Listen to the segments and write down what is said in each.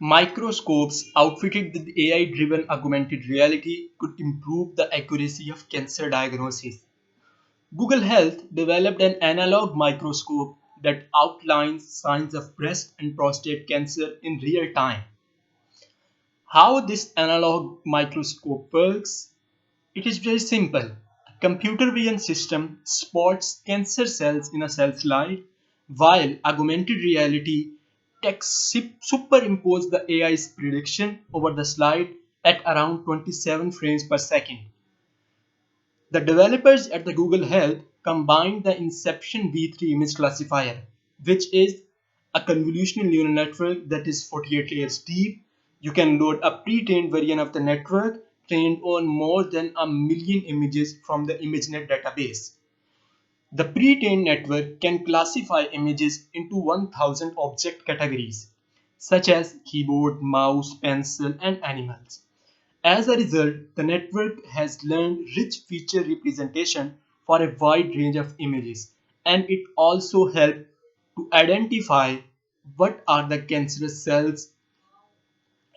Microscopes outfitted with AI-driven augmented reality could improve the accuracy of cancer diagnosis. Google Health developed an analog microscope that outlines signs of breast and prostate cancer in real time. How this analog microscope works? It is very simple. A computer vision system spots cancer cells in a cell slide, while augmented reality text superimpose the AI's prediction over the slide at around 27 frames per second. The developers at the Google Health combined the Inception V3 image classifier, which is a convolutional neural network that is 48 layers deep. You can load a pre-trained version of the network trained on more than a million images from the ImageNet database. The pre-trained network can classify images into 1000 object categories, such as keyboard, mouse, pencil, and animals. As a result, the network has learned rich feature representation for a wide range of images, and it also helps to identify what are the cancerous cells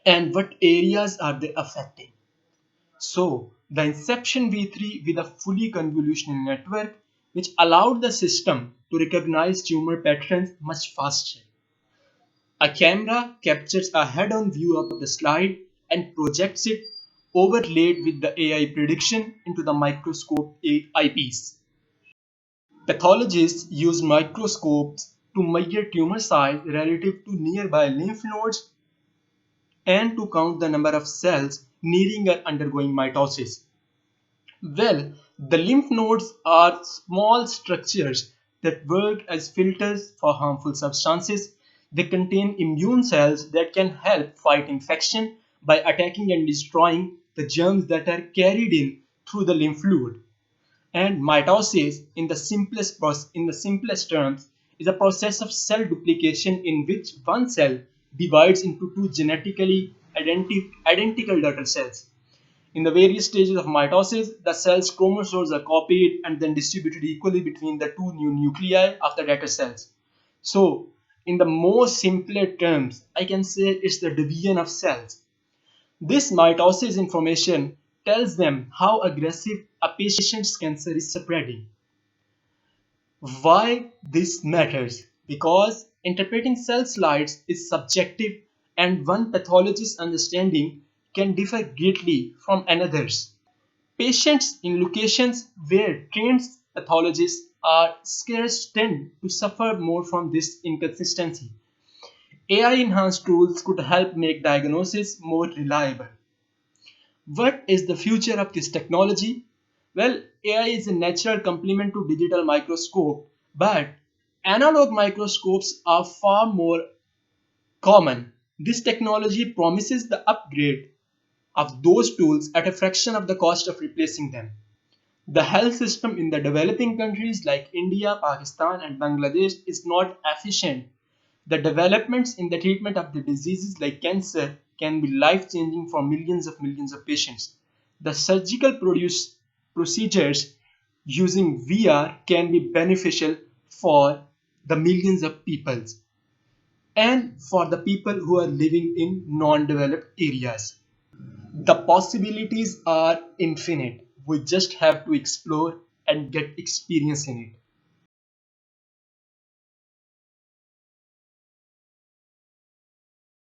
and what areas are they affecting. So, the Inception V3 with a fully convolutional network which allowed the system to recognize tumor patterns much faster. A camera captures a head-on view of the slide and projects it overlaid with the AI prediction into the microscope eyepiece. Pathologists use microscopes to measure tumor size relative to nearby lymph nodes and to count the number of cells nearing or undergoing mitosis. Well, the lymph nodes are small structures that work as filters for harmful substances. They contain immune cells that can help fight infection by attacking and destroying the germs that are carried in through the lymph fluid. And mitosis, in the simplest terms, is a process of cell duplication in which one cell divides into two genetically identical daughter cells. In the various stages of mitosis, the cell's chromosomes are copied and then distributed equally between the two new nuclei of the daughter cells. So, in the most simpler terms, I can say it's the division of cells. This mitosis information tells them how aggressive a patient's cancer is spreading. Why this matters? Because interpreting cell slides is subjective and one pathologist's understanding can differ greatly from another's. Patients in locations where trained pathologists are scarce tend to suffer more from this inconsistency. AI enhanced tools could help make diagnosis more reliable. What is the future of this technology? Well, AI is a natural complement to digital microscope, but analog microscopes are far more common. This technology promises the upgrade of those tools at a fraction of the cost of replacing them. The health system in the developing countries like India, Pakistan, and Bangladesh is not efficient. The developments in the treatment of the diseases like cancer can be life changing for millions of patients. The procedures using VR can be beneficial for the millions of people and for the people who are living in non developed areas. The possibilities are infinite. We just have to explore and get experience in it.